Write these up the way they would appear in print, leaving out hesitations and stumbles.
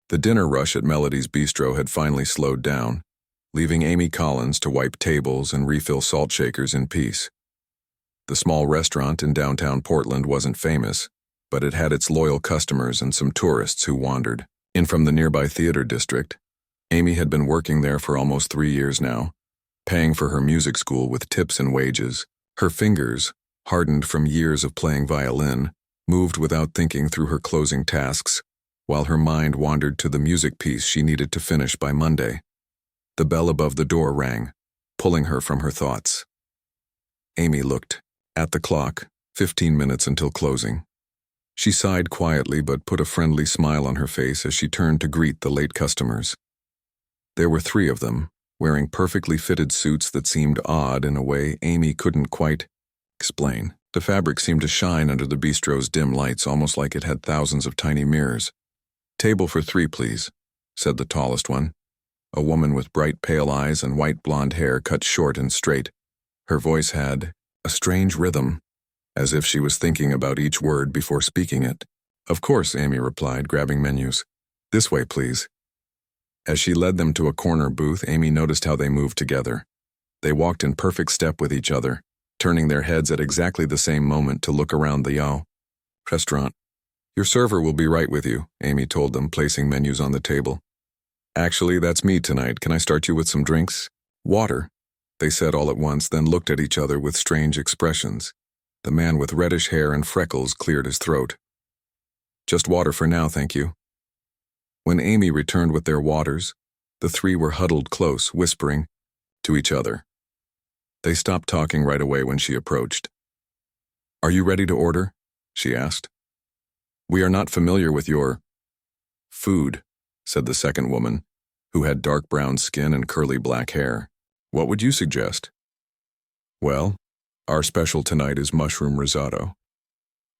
The dinner rush at Melody's Bistro had finally slowed down, leaving Amy Collins to wipe tables and refill salt shakers in peace. The small restaurant in downtown Portland wasn't famous, but it had its loyal customers and some tourists who wandered in from the nearby theater district. Amy had been working there for almost 3 years now, paying for her music school with tips and wages. Her fingers, hardened from years of playing violin, moved without thinking through her closing tasks, while her mind wandered to the music piece she needed to finish by Monday. The bell above the door rang, pulling her from her thoughts. Amy looked at the clock, 15 minutes until closing. She sighed quietly but put a friendly smile on her face as she turned to greet the late customers. There were 3 of them, wearing perfectly fitted suits that seemed odd in a way Amy couldn't quite explain. The fabric seemed to shine under the bistro's dim lights, almost like it had thousands of tiny mirrors. "Table for 3, please," said the tallest one. A woman with bright pale eyes and white blonde hair cut short and straight. Her voice had a strange rhythm, as if she was thinking about each word before speaking it. "Of course," Amy replied, grabbing menus. "This way, please." As she led them to a corner booth, Amy noticed how they moved together. They walked in perfect step with each other, turning their heads at exactly the same moment to look around the restaurant. "Your server will be right with you," Amy told them, placing menus on the table. "Actually, that's me tonight. Can I start you with some drinks?" "Water," they said all at once, then looked at each other with strange expressions. The man with reddish hair and freckles cleared his throat. "Just water for now, thank you." When Amy returned with their waters, the 3 were huddled close, whispering to each other. They stopped talking right away when she approached. "Are you ready to order?" she asked. "We are not familiar with your food," said the second woman, who had dark brown skin and curly black hair. "What would you suggest?" "Well, our special tonight is mushroom risotto.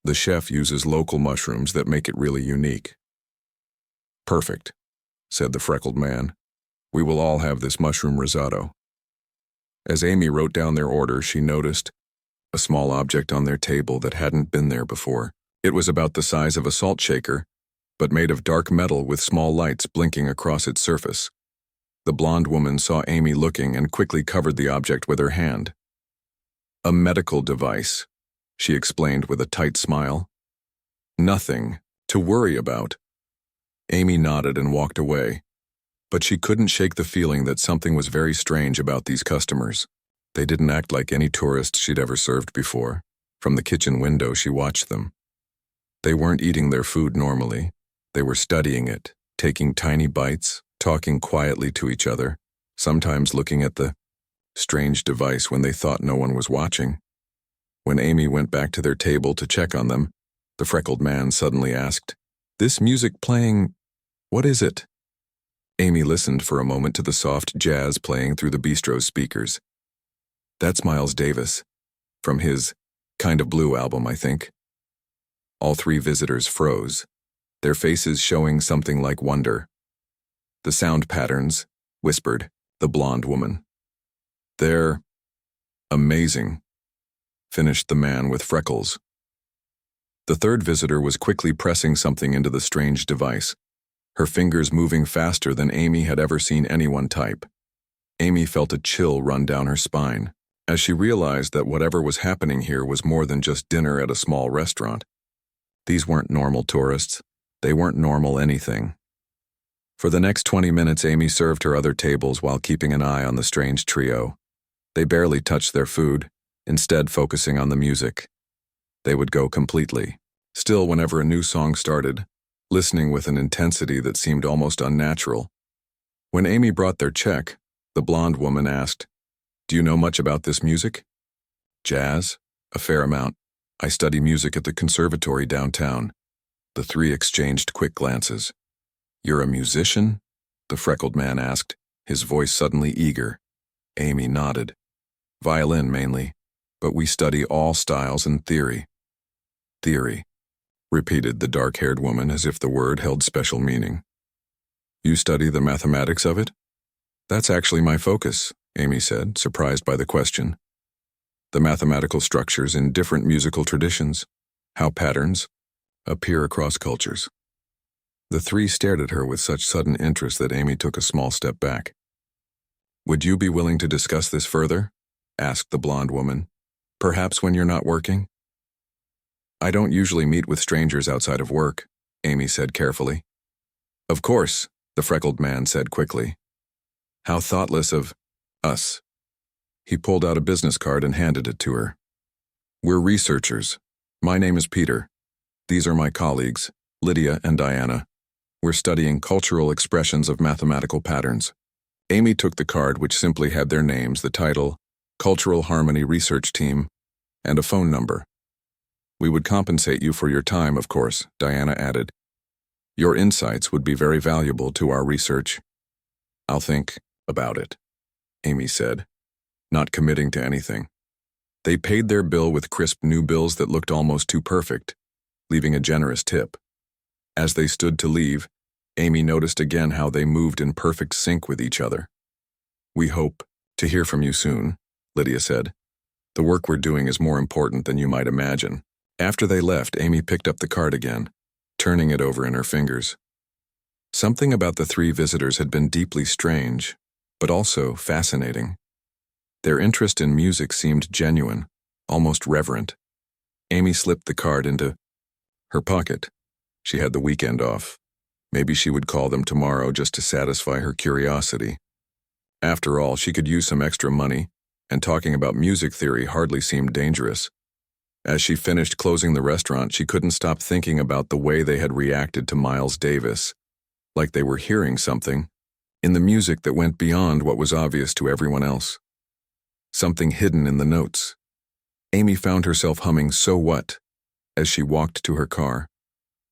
The chef uses local mushrooms that make it really unique." "Perfect," said the freckled man. "We will all have this mushroom risotto." As Amy wrote down their order, she noticed a small object on their table that hadn't been there before. It was about the size of a salt shaker, but made of dark metal with small lights blinking across its surface. The blonde woman saw Amy looking and quickly covered the object with her hand. "A medical device," she explained with a tight smile. "Nothing to worry about." Amy nodded and walked away, but she couldn't shake the feeling that something was very strange about these customers. They didn't act like any tourists she'd ever served before. From the kitchen window, she watched them. They weren't eating their food normally. They were studying it, taking tiny bites, talking quietly to each other, sometimes looking at the strange device when they thought no one was watching. When Amy went back to their table to check on them, the freckled man suddenly asked, "This music playing, what is it?" Amy listened for a moment to the soft jazz playing through the bistro's speakers. "That's Miles Davis, from his Kind of Blue album, I think." All 3 visitors froze, their faces showing something like wonder. "The sound patterns," whispered the blonde woman. "They're amazing," finished the man with freckles. The 3rd visitor was quickly pressing something into the strange device, her fingers moving faster than Amy had ever seen anyone type. Amy felt a chill run down her spine, as she realized that whatever was happening here was more than just dinner at a small restaurant. These weren't normal tourists. They weren't normal anything. For the next 20 minutes, Amy served her other tables while keeping an eye on the strange trio. They barely touched their food, instead focusing on the music. They would go completely still whenever a new song started, listening with an intensity that seemed almost unnatural. When Amy brought their check, the blonde woman asked, "Do you know much about this music?" "Jazz? A fair amount. I study music at the conservatory downtown." The 3 exchanged quick glances. "You're a musician?" the freckled man asked, his voice suddenly eager. Amy nodded. "Violin mainly, but we study all styles and theory." "Theory," repeated the dark-haired woman as if the word held special meaning. "You study the mathematics of it?" "That's actually my focus," Amy said, surprised by the question. "The mathematical structures in different musical traditions, how patterns appear across cultures." The three stared at her with such sudden interest that Amy took a small step back. "Would you be willing to discuss this further?" asked the blonde woman. "Perhaps when you're not working?" "I don't usually meet with strangers outside of work," Amy said carefully. "Of course," the freckled man said quickly. "How thoughtless of us." He pulled out a business card and handed it to her. "We're researchers. My name is Peter. These are my colleagues, Lydia and Diana. We're studying cultural expressions of mathematical patterns." Amy took the card, which simply had their names, the title, Cultural Harmony Research Team, and a phone number. "We would compensate you for your time, of course," Diana added. "Your insights would be very valuable to our research." "I'll think about it," Amy said, not committing to anything. They paid their bill with crisp new bills that looked almost too perfect, leaving a generous tip. As they stood to leave, Amy noticed again how they moved in perfect sync with each other. "We hope to hear from you soon," Lydia said. "The work we're doing is more important than you might imagine." After they left, Amy picked up the card again, turning it over in her fingers. Something about the three visitors had been deeply strange, but also fascinating. Their interest in music seemed genuine, almost reverent. Amy slipped the card into her pocket. She had the weekend off. Maybe she would call them tomorrow just to satisfy her curiosity. After all, she could use some extra money, and talking about music theory hardly seemed dangerous. As she finished closing the restaurant, she couldn't stop thinking about the way they had reacted to Miles Davis, like they were hearing something in the music that went beyond what was obvious to everyone else. Something hidden in the notes. Amy found herself humming "So What" as she walked to her car,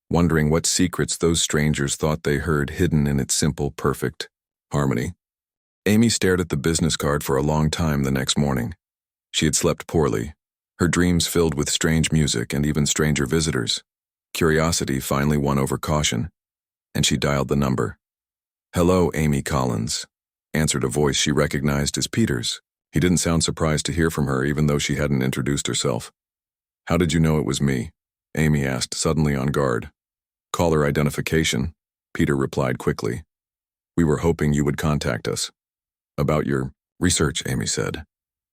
wondering what secrets those strangers thought they heard hidden in its simple, perfect harmony. Amy stared at the business card for a long time the next morning. She had slept poorly, her dreams filled with strange music and even stranger visitors. Curiosity finally won over caution, and she dialed the number. "Hello, Amy Collins," answered a voice she recognized as Peter's. He didn't sound surprised to hear from her, even though she hadn't introduced herself. "How did you know it was me?" Amy asked, suddenly on guard. "Caller identification," Peter replied quickly. "We were hoping you would contact us." "About your research," Amy said.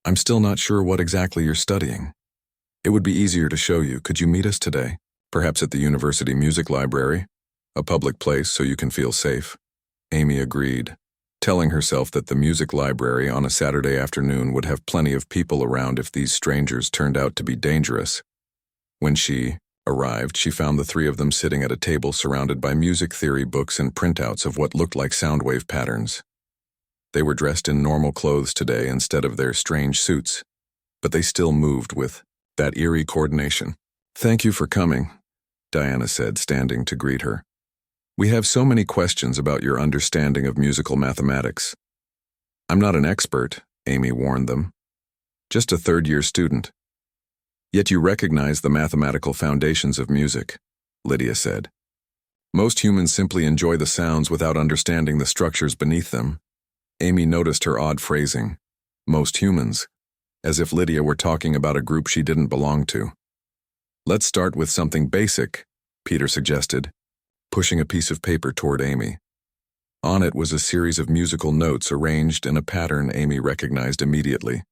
"I'm still not sure what exactly you're studying. It would be easier to show you. Could you meet us today? Perhaps at the University Music Library? A public place so you can feel safe." Amy agreed, telling herself that the music library on a Saturday afternoon would have plenty of people around if these strangers turned out to be dangerous. When she arrived, she found the three of them sitting at a table surrounded by music theory books and printouts of what looked like sound wave patterns. They were dressed in normal clothes today instead of their strange suits, but they still moved with that eerie coordination. "Thank you for coming," Diana said, standing to greet her. "We have so many questions about your understanding of musical mathematics." "I'm not an expert," Amy warned them. "Just a third-year student." "Yet you recognize the mathematical foundations of music," Lydia said. "Most humans simply enjoy the sounds without understanding the structures beneath them." Amy noticed her odd phrasing, "most humans," as if Lydia were talking about a group she didn't belong to. "Let's start with something basic," Peter suggested, pushing a piece of paper toward Amy. On it was a series of musical notes arranged in a pattern Amy recognized immediately.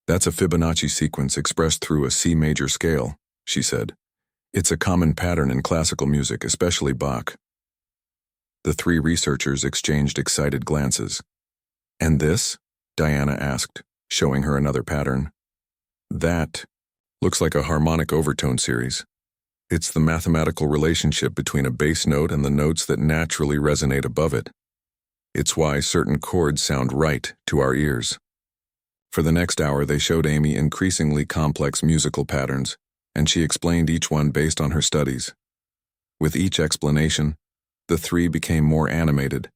"That's a Fibonacci sequence expressed through a C major scale," she said. "It's a common pattern in classical music, especially Bach." The three researchers exchanged excited glances. "And this?" Diana asked, showing her another pattern. "That looks like a harmonic overtone series. It's the mathematical relationship between a bass note and the notes that naturally resonate above it. It's why certain chords sound right to our ears." For the next hour, they showed Amy increasingly complex musical patterns, and she explained each one based on her studies. With each explanation, the three became more animated,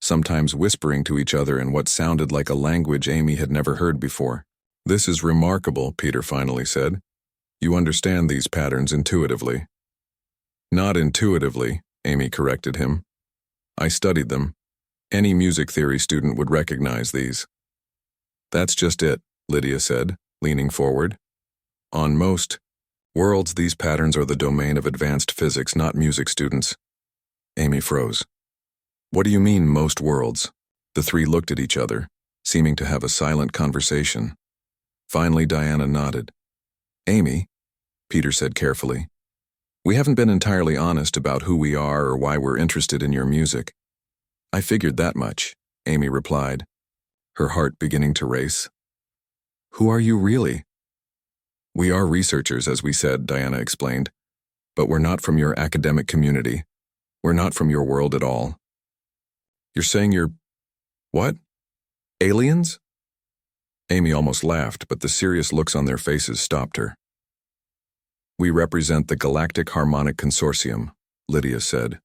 sometimes whispering to each other in what sounded like a language Amy had never heard before. "This is remarkable," Peter finally said. "You understand these patterns intuitively." "Not intuitively," Amy corrected him. "I studied them. Any music theory student would recognize these." "That's just it," Lydia said, leaning forward. "On most worlds, these patterns are the domain of advanced physics, not music students. Amy froze. What do you mean, most worlds? The three looked at each other, seeming to have a silent conversation. Finally, Diana nodded. Amy, Peter said carefully, we haven't been entirely honest about who we are or why we're interested in your music. I figured that much, Amy replied, her heart beginning to race. Who are you really? We are researchers, as we said, Diana explained, but we're not from your academic community. We're not from your world at all. You're saying you're… what? Aliens? Amy almost laughed, but the serious looks on their faces stopped her. We represent the Galactic Harmonic Consortium, Lydia said.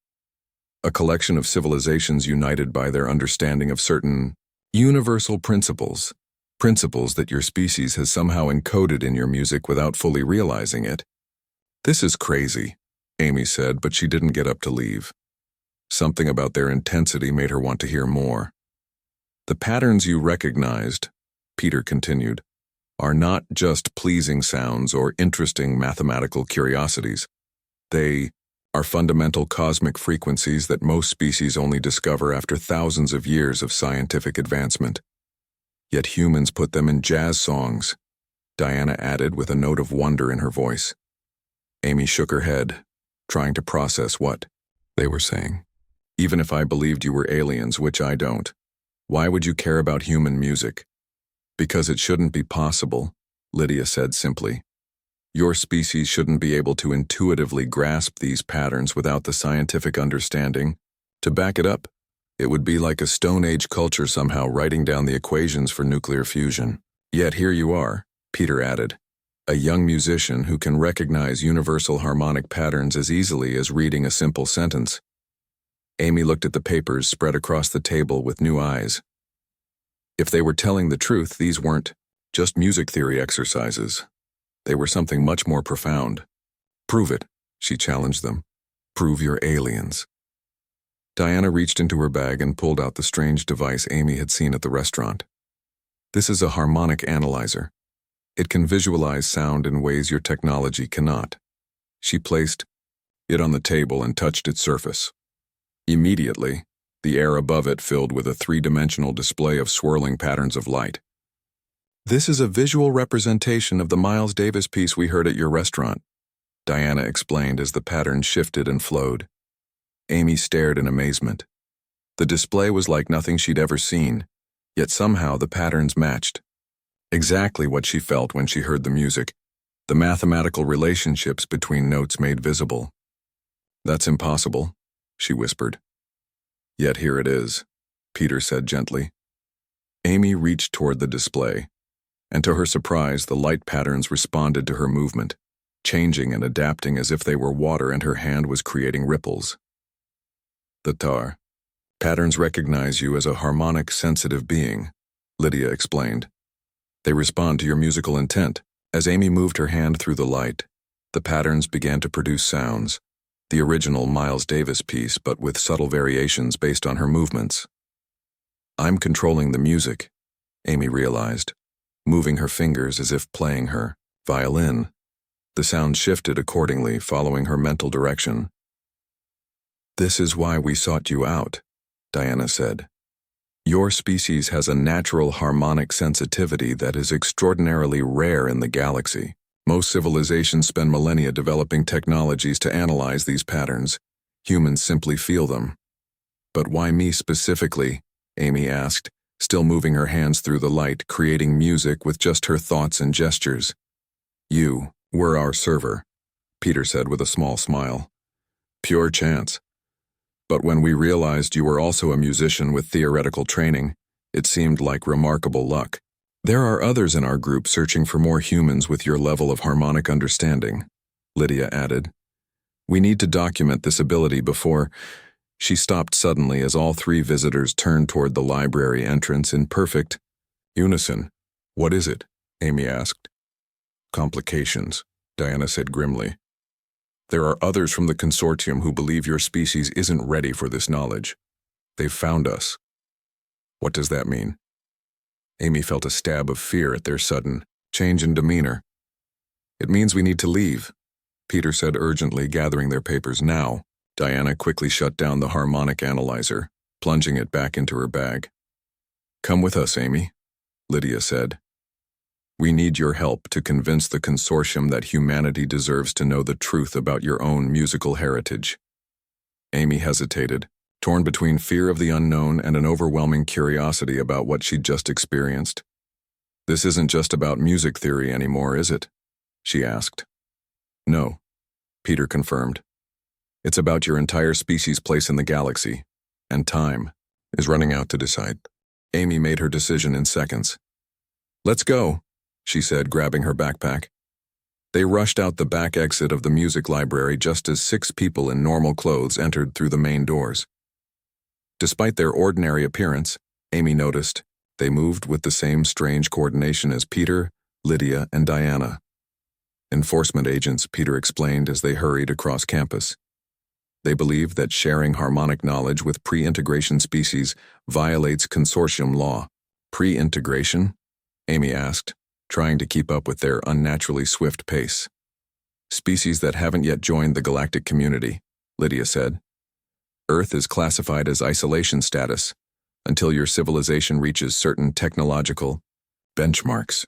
A collection of civilizations united by their understanding of certain universal principles that your species has somehow encoded in your music without fully realizing it. This is crazy, Amy said, but she didn't get up to leave. Something about their intensity made her want to hear more. The patterns you recognized, Peter continued, are not just pleasing sounds or interesting mathematical curiosities. They are fundamental cosmic frequencies that most species only discover after thousands of years of scientific advancement. Yet humans put them in jazz songs, Diana added with a note of wonder in her voice. Amy shook her head, trying to process what they were saying. Even if I believed you were aliens, which I don't, why would you care about human music? Because it shouldn't be possible, Lydia said simply. Your species shouldn't be able to intuitively grasp these patterns without the scientific understanding. To back it up, it would be like a Stone Age culture somehow writing down the equations for nuclear fusion. Yet here you are, Peter added, a young musician who can recognize universal harmonic patterns as easily as reading a simple sentence. Amy looked at the papers spread across the table with new eyes. If they were telling the truth, these weren't just music theory exercises. They were something much more profound. Prove it, she challenged them. Prove you're aliens. Diana reached into her bag and pulled out the strange device Amy had seen at the restaurant. This is a harmonic analyzer. It can visualize sound in ways your technology cannot. She placed it on the table and touched its surface. Immediately, the air above it filled with a three-dimensional display of swirling patterns of light. This is a visual representation of the Miles Davis piece we heard at your restaurant, Diana explained as the patterns shifted and flowed. Amy stared in amazement. The display was like nothing she'd ever seen, yet somehow the patterns matched. Exactly what she felt when she heard the music, the mathematical relationships between notes made visible. That's impossible, she whispered. Yet here it is, Peter said gently. Amy reached toward the display, and to her surprise, the light patterns responded to her movement, changing and adapting as if they were water and her hand was creating ripples. The patterns recognize you as a harmonic, sensitive being, Lydia explained. They respond to your musical intent. As Amy moved her hand through the light, the patterns began to produce sounds, the original Miles Davis piece, but with subtle variations based on her movements. I'm controlling the music, Amy realized, moving her fingers as if playing her violin. The sound shifted accordingly, following her mental direction. This is why we sought you out, Diana said. Your species has a natural harmonic sensitivity that is extraordinarily rare in the galaxy. Most civilizations spend millennia developing technologies to analyze these patterns. Humans simply feel them. But why me specifically? Amy asked, still moving her hands through the light, creating music with just her thoughts and gestures. You were our server, Peter said with a small smile. Pure chance. But when we realized you were also a musician with theoretical training, it seemed like remarkable luck. There are others in our group searching for more humans with your level of harmonic understanding, Lydia added. We need to document this ability before… She stopped suddenly as all three visitors turned toward the library entrance in perfect unison. What is it? Amy asked. Complications, Diana said grimly. There are others from the consortium who believe your species isn't ready for this knowledge. They've found us. What does that mean? Amy felt a stab of fear at their sudden change in demeanor. It means we need to leave, Peter said urgently, gathering their papers. Now, Diana quickly shut down the harmonic analyzer, plunging it back into her bag. "Come with us, Amy," Lydia said. "We need your help to convince the consortium that humanity deserves to know the truth about your own musical heritage." Amy hesitated, torn between fear of the unknown and an overwhelming curiosity about what she'd just experienced. "This isn't just about music theory anymore, is it?" she asked. "No," Peter confirmed. "It's about your entire species' place in the galaxy, and time is running out to decide." Amy made her decision in seconds. "Let's go," she said, grabbing her backpack. They rushed out the back exit of the music library just as 6 people in normal clothes entered through the main doors. Despite their ordinary appearance, Amy noticed, they moved with the same strange coordination as Peter, Lydia, and Diana. "Enforcement agents," Peter explained as they hurried across campus. "They believe that sharing harmonic knowledge with pre-integration species violates consortium law." "Pre-integration?" Amy asked, trying to keep up with their unnaturally swift pace. "Species that haven't yet joined the galactic community," Lydia said. "Earth is classified as isolation status until your civilization reaches certain technological benchmarks."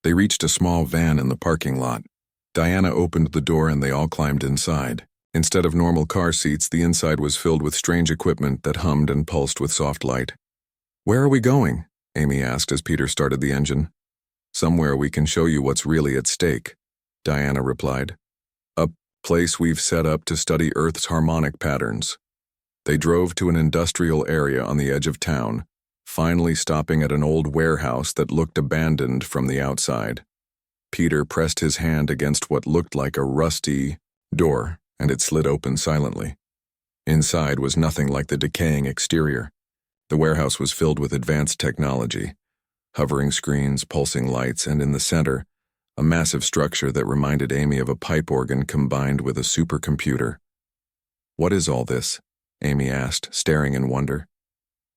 They reached a small van in the parking lot. Diana opened the door and they all climbed inside. Instead of normal car seats, the inside was filled with strange equipment that hummed and pulsed with soft light. "Where are we going?" Amy asked as Peter started the engine. "Somewhere we can show you what's really at stake," Diana replied. "A place we've set up to study Earth's harmonic patterns." They drove to an industrial area on the edge of town, finally stopping at an old warehouse that looked abandoned from the outside. Peter pressed his hand against what looked like a rusty door, and it slid open silently. Inside was nothing like the decaying exterior. The warehouse was filled with advanced technology, hovering screens, pulsing lights, and in the center, a massive structure that reminded Amy of a pipe organ combined with a supercomputer. "What is all this?" Amy asked, staring in wonder.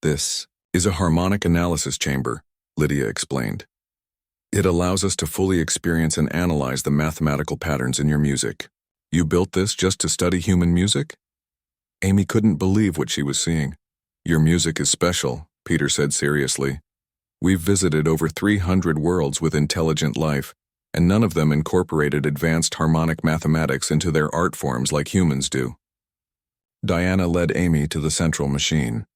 "This is a harmonic analysis chamber," Lydia explained. "It allows us to fully experience and analyze the mathematical patterns in your music." "You built this just to study human music?" Amy couldn't believe what she was seeing. "Your music is special," Peter said seriously. "We've visited over 300 worlds with intelligent life, and none of them incorporated advanced harmonic mathematics into their art forms like humans do." Diana led Amy to the central machine.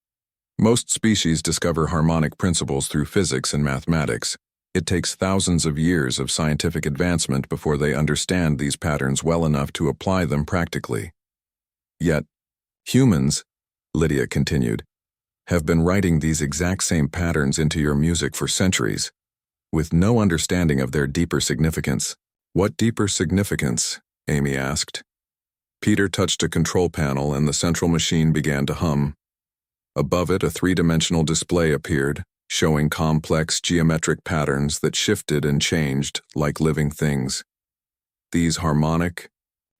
"Most species discover harmonic principles through physics and mathematics. It takes thousands of years of scientific advancement before they understand these patterns well enough to apply them practically. Yet, humans," Lydia continued, "have been writing these exact same patterns into your music for centuries, with no understanding of their deeper significance." "What deeper significance?" Amy asked. Peter touched a control panel and the central machine began to hum. Above it, a 3-dimensional display appeared, showing complex geometric patterns that shifted and changed like living things. "These harmonic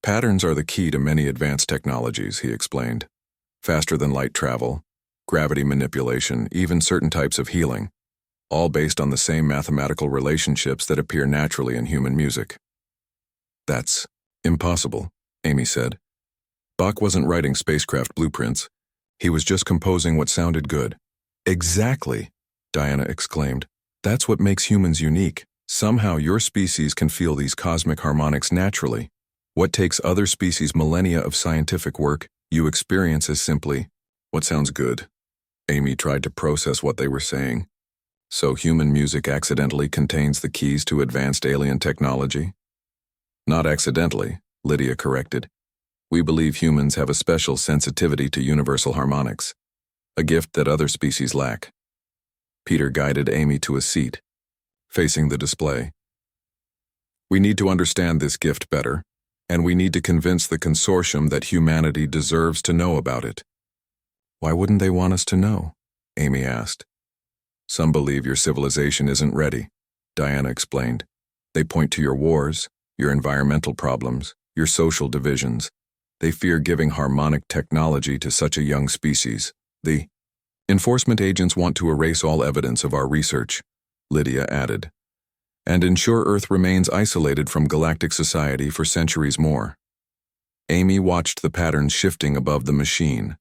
patterns are the key to many advanced technologies," he explained. "Faster than light travel, gravity manipulation, even certain types of healing, all based on the same mathematical relationships that appear naturally in human music." "That's impossible," Amy said. "Bach wasn't writing spacecraft blueprints. He was just composing what sounded good." "Exactly," Diana exclaimed. "That's what makes humans unique. Somehow your species can feel these cosmic harmonics naturally. What takes other species millennia of scientific work, you experience as simply what sounds good." Amy tried to process what they were saying. "So human music accidentally contains the keys to advanced alien technology?" "Not accidentally," Lydia corrected. "We believe humans have a special sensitivity to universal harmonics, a gift that other species lack." Peter guided Amy to a seat, facing the display. "We need to understand this gift better, and we need to convince the consortium that humanity deserves to know about it." "Why wouldn't they want us to know?" Amy asked. "Some believe your civilization isn't ready," Diana explained. "They point to your wars, your environmental problems, your social divisions. They fear giving harmonic technology to such a young species. The enforcement agents want to erase all evidence of our research," Lydia added, "and ensure Earth remains isolated from galactic society for centuries more." Amy watched the patterns shifting above the machine,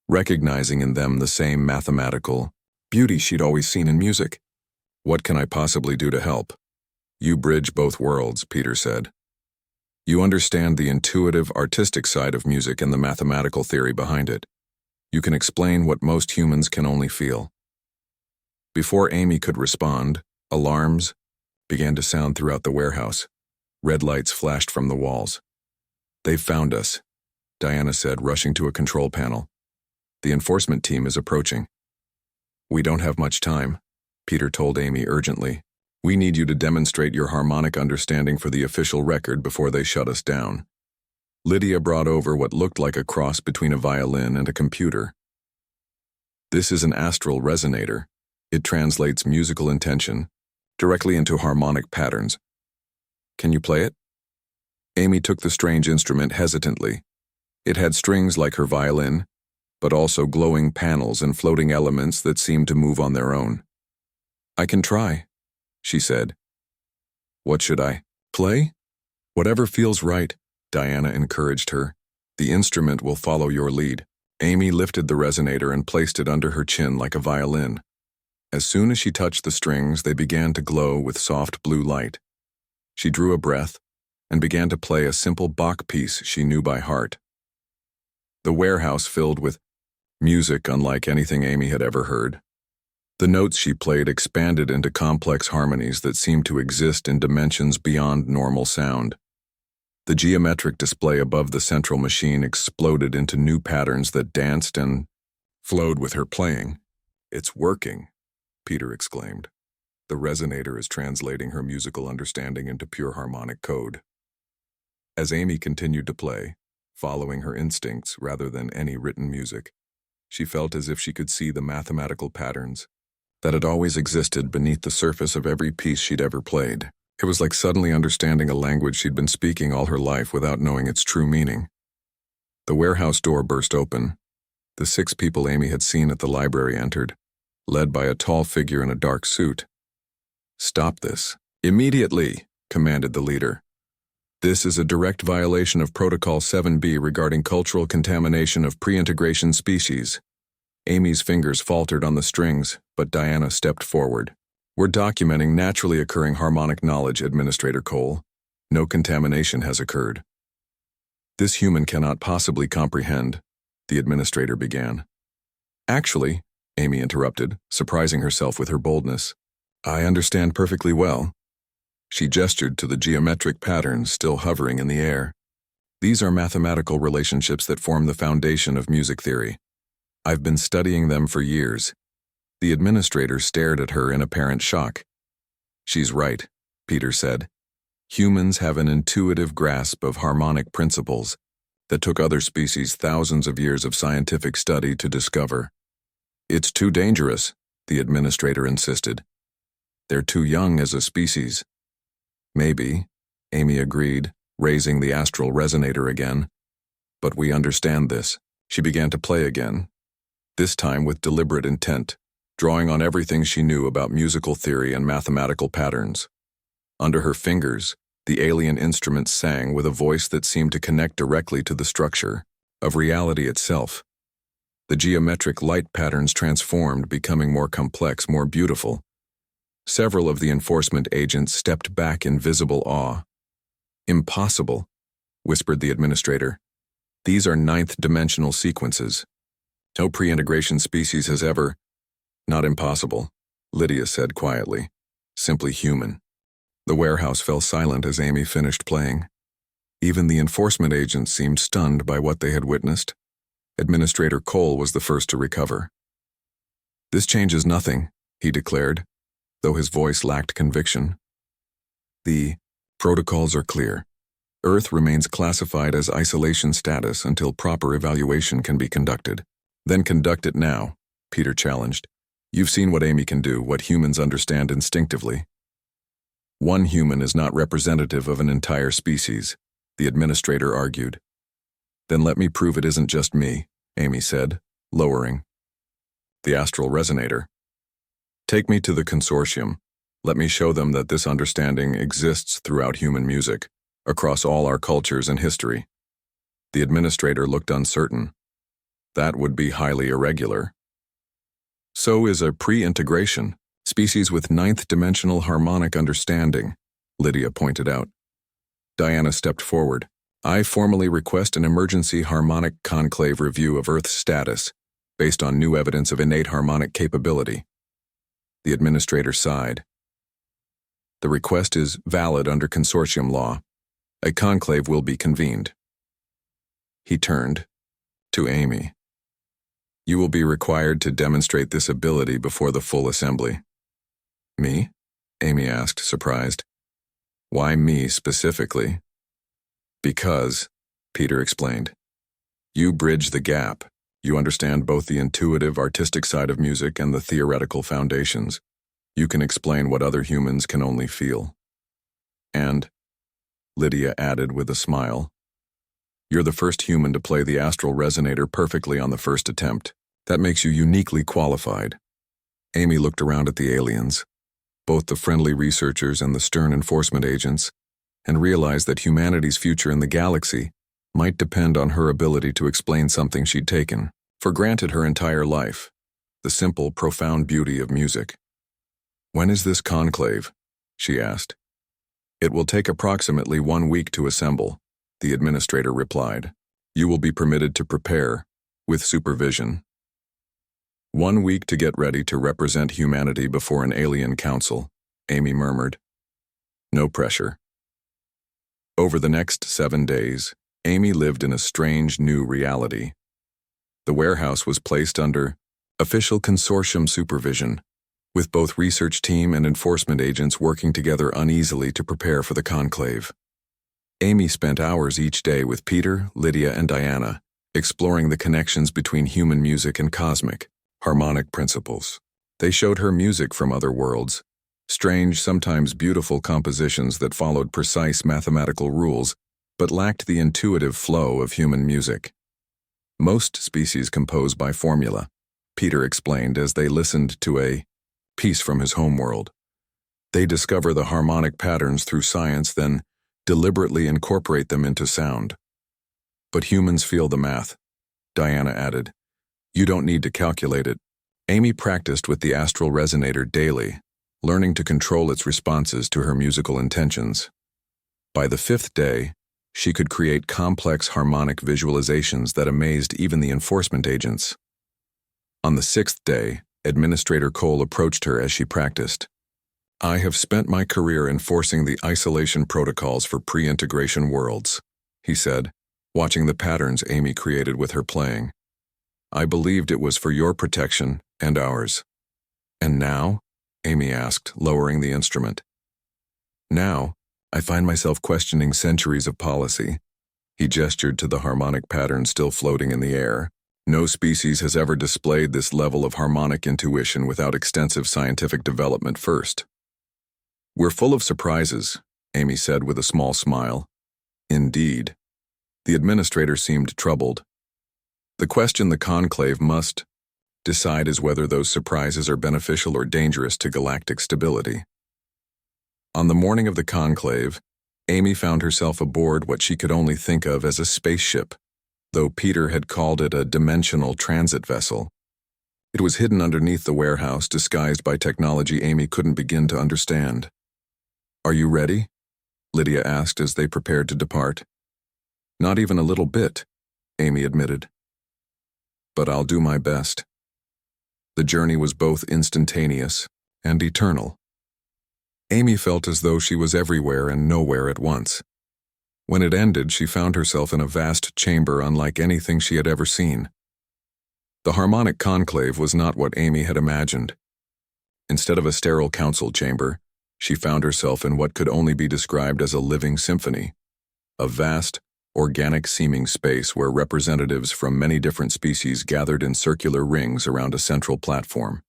recognizing in them the same mathematical beauty she'd always seen in music. "What can I possibly do to help?" "You bridge both worlds," Peter said. "You understand the intuitive, artistic side of music and the mathematical theory behind it. You can explain what most humans can only feel." Before Amy could respond, alarms began to sound throughout the warehouse. Red lights flashed from the walls. "They've found us," Diana said, rushing to a control panel. "The enforcement team is approaching." "We don't have much time," Peter told Amy urgently. "We need you to demonstrate your harmonic understanding for the official record before they shut us down." Lydia brought over what looked like a cross between a violin and a computer. "This is an astral resonator. It translates musical intention directly into harmonic patterns. Can you play it?" Amy took the strange instrument hesitantly. It had strings like her violin, but also glowing panels and floating elements that seemed to move on their own. "I can try," she said. "What should I play?" "Whatever feels right," Diana encouraged her. "The instrument will follow your lead." Amy lifted the resonator and placed it under her chin like a violin. As soon as she touched the strings, they began to glow with soft blue light. She drew a breath and began to play a simple Bach piece she knew by heart. The warehouse filled with music unlike anything Amy had ever heard. The notes she played expanded into complex harmonies that seemed to exist in dimensions beyond normal sound. The geometric display above the central machine exploded into new patterns that danced and flowed with her playing. "It's working," Peter exclaimed. "The resonator is translating her musical understanding into pure harmonic code." As Amy continued to play, following her instincts rather than any written music, she felt as if she could see the mathematical patterns that had always existed beneath the surface of every piece she'd ever played. It was like suddenly understanding a language she'd been speaking all her life without knowing its true meaning. The warehouse door burst open. The 6 people Amy had seen at the library entered, led by a tall figure in a dark suit. "Stop this immediately," commanded the leader. "This is a direct violation of Protocol 7B regarding cultural contamination of pre-integration species." Amy's fingers faltered on the strings, but Diana stepped forward. "We're documenting naturally occurring harmonic knowledge, Administrator Cole. No contamination has occurred." "This human cannot possibly comprehend," the administrator began. "Actually," Amy interrupted, surprising herself with her boldness, "I understand perfectly well." She gestured to the geometric patterns still hovering in the air. "These are mathematical relationships that form the foundation of music theory. I've been studying them for years." The administrator stared at her in apparent shock. "She's right," Peter said. "Humans have an intuitive grasp of harmonic principles that took other species thousands of years of scientific study to discover." "It's too dangerous," the administrator insisted. "They're too young as a species." "Maybe," Amy agreed, raising the astral resonator again. "But we understand this." She began to play again, this time with deliberate intent, drawing on everything she knew about musical theory and mathematical patterns. Under her fingers, the alien instrument sang with a voice that seemed to connect directly to the structure of reality itself. The geometric light patterns transformed, becoming more complex, more beautiful. Several of the enforcement agents stepped back in visible awe. "Impossible," whispered the administrator. "These are ninth-dimensional sequences. No pre-integration species has ever—" "Not impossible," Lydia said quietly. "Simply human." The warehouse fell silent as Amy finished playing. Even the enforcement agents seemed stunned by what they had witnessed. Administrator Cole was the first to recover. "This changes nothing," he declared, though his voice lacked conviction. "The protocols are clear. Earth remains classified as isolation status until proper evaluation can be conducted." "Then conduct it now," Peter challenged. "You've seen what Amy can do, what humans understand instinctively." "One human is not representative of an entire species," the administrator argued. "Then let me prove it isn't just me," Amy said, lowering the astral resonator. "Take me to the consortium. Let me show them that this understanding exists throughout human music, across all our cultures and history." The administrator looked uncertain. That would be highly irregular. So is a pre-integration, species with ninth-dimensional harmonic understanding, Lydia pointed out. Diana stepped forward. I formally request an emergency harmonic conclave review of Earth's status, based on new evidence of innate harmonic capability. The administrator sighed. The request is valid under consortium law. A conclave will be convened. He turned to Amy. You will be required to demonstrate this ability before the full assembly. Me? Amy asked, surprised. Why me specifically? Because, Peter explained, you bridge the gap. You understand both the intuitive, artistic side of music and the theoretical foundations. You can explain what other humans can only feel. And, Lydia added with a smile, you're the first human to play the astral resonator perfectly on the first attempt. That makes you uniquely qualified. Amy looked around at the aliens, both the friendly researchers and the stern enforcement agents, and realized that humanity's future in the galaxy might depend on her ability to explain something she'd taken for granted her entire life, the simple, profound beauty of music. When is this conclave? She asked. It will take approximately 1 week to assemble, the administrator replied. You will be permitted to prepare, with supervision. 1 week to get ready to represent humanity before an alien council, Amy murmured. No pressure. Over the next 7 days, Amy lived in a strange new reality. The warehouse was placed under official consortium supervision, with both research team and enforcement agents working together uneasily to prepare for the conclave. Amy spent hours each day with Peter, Lydia, and Diana, exploring the connections between human music and cosmic, harmonic principles. They showed her music from other worlds, strange, sometimes beautiful compositions that followed precise mathematical rules, but lacked the intuitive flow of human music. Most species compose by formula, Peter explained as they listened to a piece from his homeworld. They discover the harmonic patterns through science, then deliberately incorporate them into sound. But humans feel the math, Diana added. You don't need to calculate it. Amy practiced with the astral resonator daily, learning to control its responses to her musical intentions. By the 5th day, she could create complex harmonic visualizations that amazed even the enforcement agents. On the 6th day, Administrator Cole approached her as she practiced. I have spent my career enforcing the isolation protocols for pre-integration worlds, he said, watching the patterns Amy created with her playing. I believed it was for your protection and ours. And now? Amy asked, lowering the instrument. Now, I find myself questioning centuries of policy. He gestured to the harmonic pattern still floating in the air. No species has ever displayed this level of harmonic intuition without extensive scientific development first. We're full of surprises, Amy said with a small smile. Indeed. The administrator seemed troubled. The question the conclave must decide is whether those surprises are beneficial or dangerous to galactic stability. On the morning of the conclave, Amy found herself aboard what she could only think of as a spaceship, though Peter had called it a dimensional transit vessel. It was hidden underneath the warehouse, disguised by technology Amy couldn't begin to understand. Are you ready? Lydia asked as they prepared to depart. Not even a little bit, Amy admitted. But I'll do my best. The journey was both instantaneous and eternal. Amy felt as though she was everywhere and nowhere at once. When it ended, she found herself in a vast chamber unlike anything she had ever seen. The harmonic conclave was not what Amy had imagined. Instead of a sterile council chamber, she found herself in what could only be described as a living symphony, a vast, organic-seeming space where representatives from many different species gathered in circular rings around a central platform.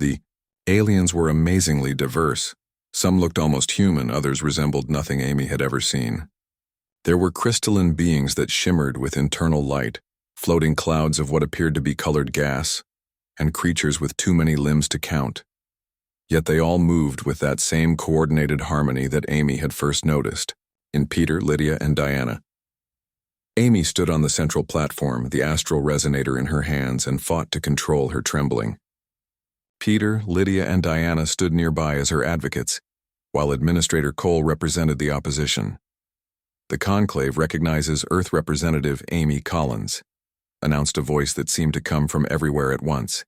The aliens were amazingly diverse. Some looked almost human, others resembled nothing Amy had ever seen. There were crystalline beings that shimmered with internal light, floating clouds of what appeared to be colored gas, and creatures with too many limbs to count. Yet they all moved with that same coordinated harmony that Amy had first noticed, in Peter, Lydia, and Diana. Amy stood on the central platform, the astral resonator in her hands, and fought to control her trembling. Peter, Lydia, and Diana stood nearby as her advocates, while Administrator Cole represented the opposition. The conclave recognizes Earth Representative Amy Collins, announced a voice that seemed to come from everywhere at once.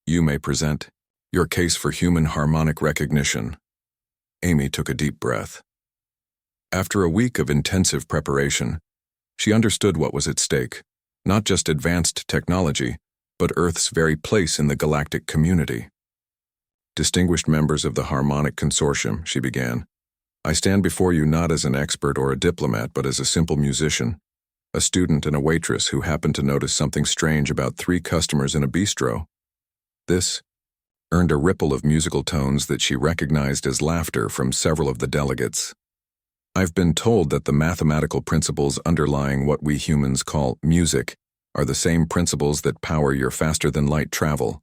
You may present your case for human harmonic recognition. Amy took a deep breath. After a week of intensive preparation, she understood what was at stake, not just advanced technology, but Earth's very place in the galactic community. Distinguished members of the Harmonic Consortium, she began, I stand before you not as an expert or a diplomat, but as a simple musician, a student and a waitress who happened to notice something strange about 3 customers in a bistro. This earned a ripple of musical tones that she recognized as laughter from several of the delegates. I've been told that the mathematical principles underlying what we humans call music are the same principles that power your faster-than-light travel,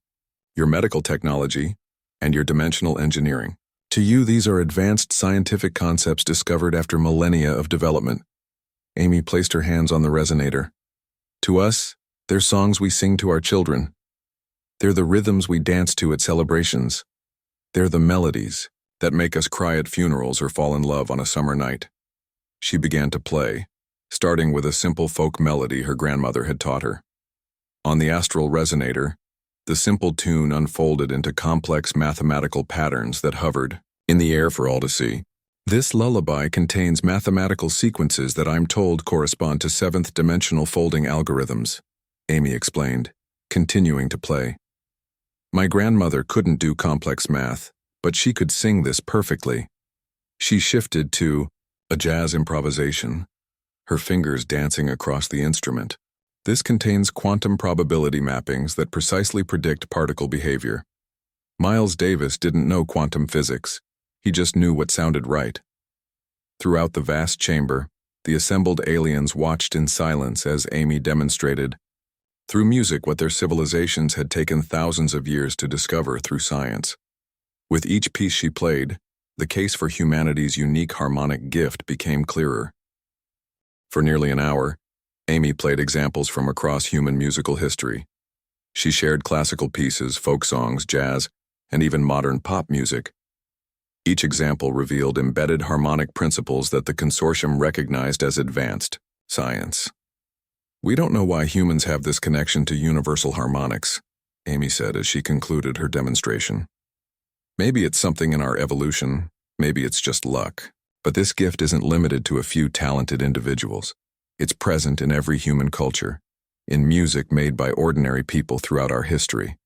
your medical technology, and your dimensional engineering. To you, these are advanced scientific concepts discovered after millennia of development. Amy placed her hands on the resonator. To us, they're songs we sing to our children. They're the rhythms we dance to at celebrations. They're the melodies that make us cry at funerals or fall in love on a summer night. She began to play, starting with a simple folk melody her grandmother had taught her. On the astral resonator, the simple tune unfolded into complex mathematical patterns that hovered in the air for all to see. This lullaby contains mathematical sequences that I'm told correspond to 7th-dimensional folding algorithms, Amy explained, continuing to play. My grandmother couldn't do complex math, but she could sing this perfectly. She shifted to a jazz improvisation, her fingers dancing across the instrument. This contains quantum probability mappings that precisely predict particle behavior. Miles Davis didn't know quantum physics. He just knew what sounded right. Throughout the vast chamber, the assembled aliens watched in silence as Amy demonstrated, through music, what their civilizations had taken thousands of years to discover through science. With each piece she played, the case for humanity's unique harmonic gift became clearer. For nearly an hour, Amy played examples from across human musical history. She shared classical pieces, folk songs, jazz, and even modern pop music. Each example revealed embedded harmonic principles that the consortium recognized as advanced science. We don't know why humans have this connection to universal harmonics, Amy said as she concluded her demonstration. Maybe it's something in our evolution, maybe it's just luck, but this gift isn't limited to a few talented individuals. It's present in every human culture, in music made by ordinary people throughout our history.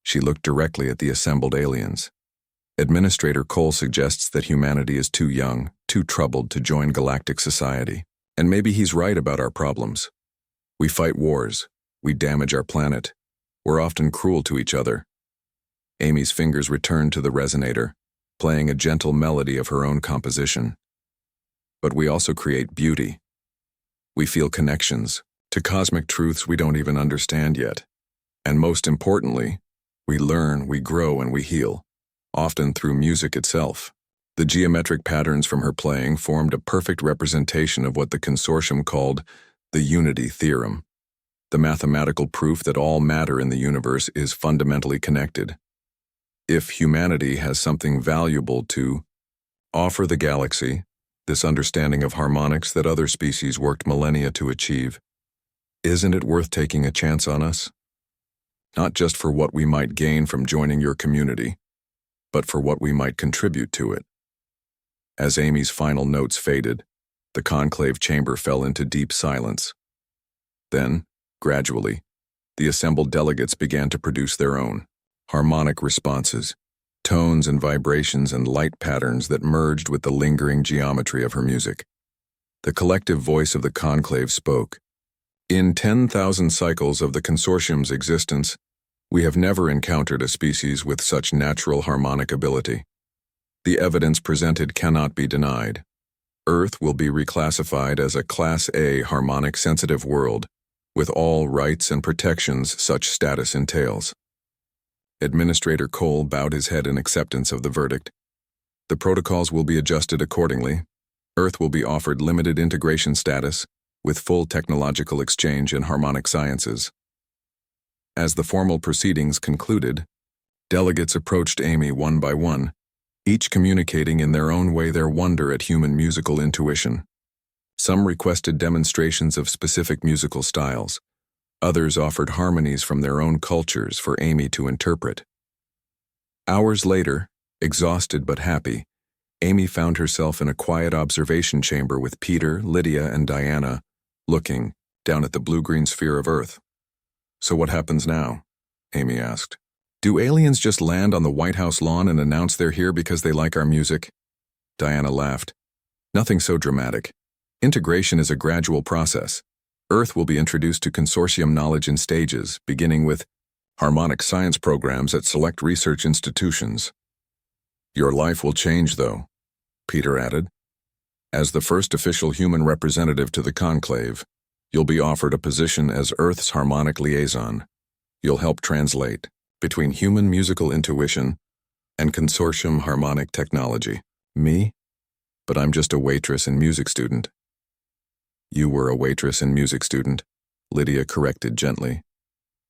She looked directly at the assembled aliens. Administrator Cole suggests that humanity is too young, too troubled to join galactic society. And maybe he's right about our problems. We fight wars. We damage our planet. We're often cruel to each other. Amy's fingers returned to the resonator, playing a gentle melody of her own composition. But we also create beauty. We feel connections to cosmic truths we don't even understand yet. And most importantly, we learn, we grow, and we heal, often through music itself. The geometric patterns from her playing formed a perfect representation of what the consortium called the unity theorem, the mathematical proof that all matter in the universe is fundamentally connected. If humanity has something valuable to offer the galaxy, this understanding of harmonics that other species worked millennia to achieve, isn't it worth taking a chance on us? Not just for what we might gain from joining your community, but for what we might contribute to it. As Amy's final notes faded, the conclave chamber fell into deep silence. Then, gradually, the assembled delegates began to produce their own harmonic responses, tones and vibrations and light patterns that merged with the lingering geometry of her music. The collective voice of the conclave spoke. In 10,000 cycles of the consortium's existence, we have never encountered a species with such natural harmonic ability. The evidence presented cannot be denied. Earth will be reclassified as a Class A harmonic-sensitive world, with all rights and protections such status entails. Administrator Cole bowed his head in acceptance of the verdict. The protocols will be adjusted accordingly. Earth will be offered limited integration status, with full technological exchange in harmonic sciences. As the formal proceedings concluded, delegates approached Amy one by one, each communicating in their own way their wonder at human musical intuition. Some requested demonstrations of specific musical styles. Others offered harmonies from their own cultures for Amy to interpret. Hours later, exhausted but happy, Amy found herself in a quiet observation chamber with Peter, Lydia, and Diana, looking down at the blue-green sphere of Earth. "So what happens now?" Amy asked. "Do aliens just land on the White House lawn and announce they're here because they like our music?" Diana laughed. "Nothing so dramatic. Integration is a gradual process. Earth will be introduced to consortium knowledge in stages, beginning with harmonic science programs at select research institutions. Your life will change, though," Peter added. "As the first official human representative to the conclave, you'll be offered a position as Earth's harmonic liaison. You'll help translate between human musical intuition and consortium harmonic technology." "Me? But I'm just a waitress and music student." "You were a waitress and music student," Lydia corrected gently.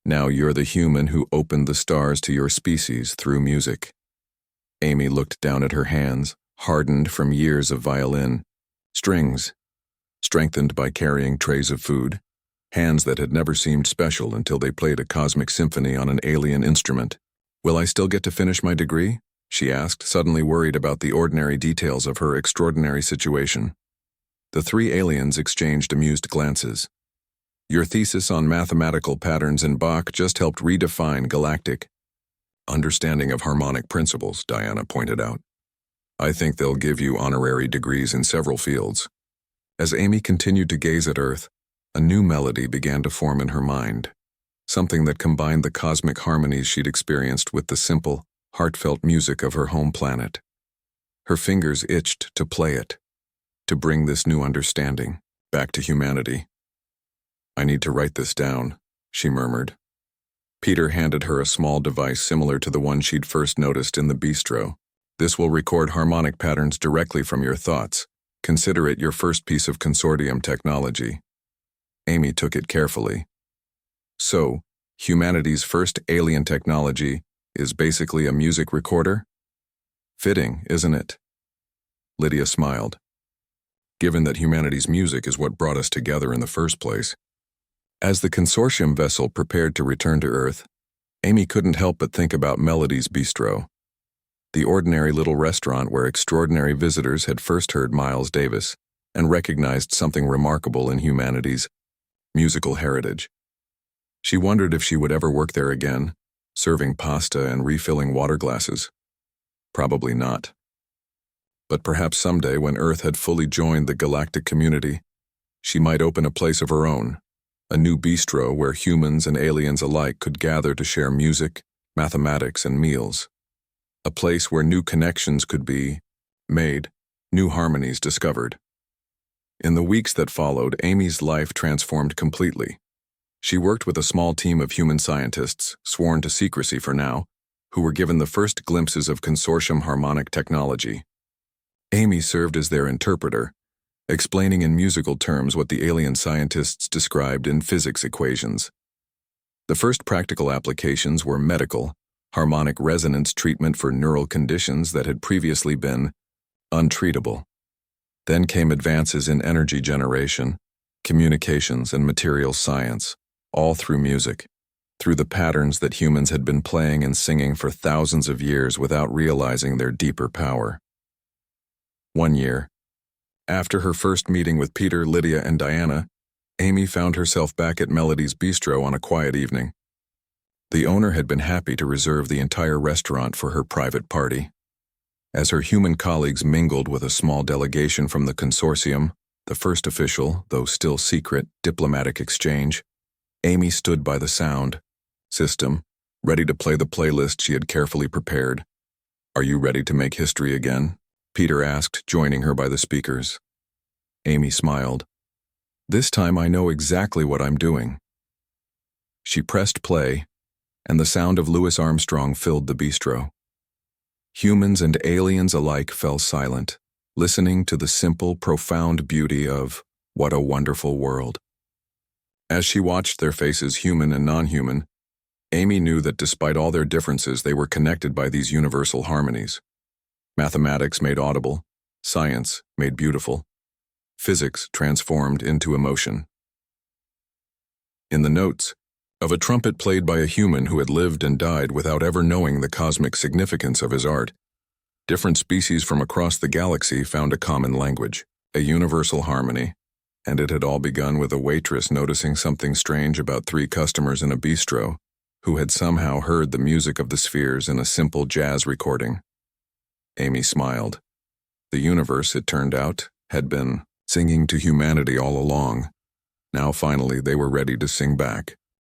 "Now you're the human who opened the stars to your species through music." Amy looked down at her hands, hardened from years of violin strings, strengthened by carrying trays of food, hands that had never seemed special until they played a cosmic symphony on an alien instrument. "Will I still get to finish my degree?" she asked, suddenly worried about the ordinary details of her extraordinary situation. The three aliens exchanged amused glances. "Your thesis on mathematical patterns in Bach just helped redefine galactic understanding of harmonic principles," Diana pointed out. "I think they'll give you honorary degrees in several fields." As Amy continued to gaze at Earth, a new melody began to form in her mind, something that combined the cosmic harmonies she'd experienced with the simple, heartfelt music of her home planet. Her fingers itched to play it, to bring this new understanding back to humanity. "I need to write this down," she murmured. Peter handed her a small device similar to the one she'd first noticed in the bistro. "This will record harmonic patterns directly from your thoughts. Consider it your first piece of consortium technology." Amy took it carefully. "So, humanity's first alien technology is basically a music recorder? Fitting, isn't it?" Lydia smiled. "Given that humanity's music is what brought us together in the first place." As the consortium vessel prepared to return to Earth, Amy couldn't help but think about Melody's Bistro, the ordinary little restaurant where extraordinary visitors had first heard Miles Davis and recognized something remarkable in humanity's musical heritage. She wondered if she would ever work there again, serving pasta and refilling water glasses. Probably not. But perhaps someday, when Earth had fully joined the galactic community, she might open a place of her own, a new bistro where humans and aliens alike could gather to share music, mathematics, and meals. A place where new connections could be made, new harmonies discovered. In the weeks that followed, Amy's life transformed completely. She worked with a small team of human scientists, sworn to secrecy for now, who were given the first glimpses of consortium harmonic technology. Amy served as their interpreter, explaining in musical terms what the alien scientists described in physics equations. The first practical applications were medical, harmonic resonance treatment for neural conditions that had previously been untreatable. Then came advances in energy generation, communications, and materials science, all through music, through the patterns that humans had been playing and singing for thousands of years without realizing their deeper power. One year, after her first meeting with Peter, Lydia, and Diana, Amy found herself back at Melody's Bistro on a quiet evening. The owner had been happy to reserve the entire restaurant for her private party. As her human colleagues mingled with a small delegation from the consortium, the first official, though still secret, diplomatic exchange, Amy stood by the sound system, ready to play the playlist she had carefully prepared. "Are you ready to make history again?" Peter asked, joining her by the speakers. Amy smiled. "This time I know exactly what I'm doing." She pressed play, and the sound of Louis Armstrong filled the bistro. Humans and aliens alike fell silent, listening to the simple, profound beauty of What a wonderful world. As she watched their faces, human and non-human, Amy knew that despite all their differences, they were connected by these universal harmonies. Mathematics made audible, science made beautiful, physics transformed into emotion. In the notes of a trumpet played by a human who had lived and died without ever knowing the cosmic significance of his art, different species from across the galaxy found a common language, a universal harmony, and it had all begun with a waitress noticing something strange about 3 customers in a bistro who had somehow heard the music of the spheres in a simple jazz recording. Amy smiled. The universe, it turned out, had been singing to humanity all along. Now finally they were ready to sing back.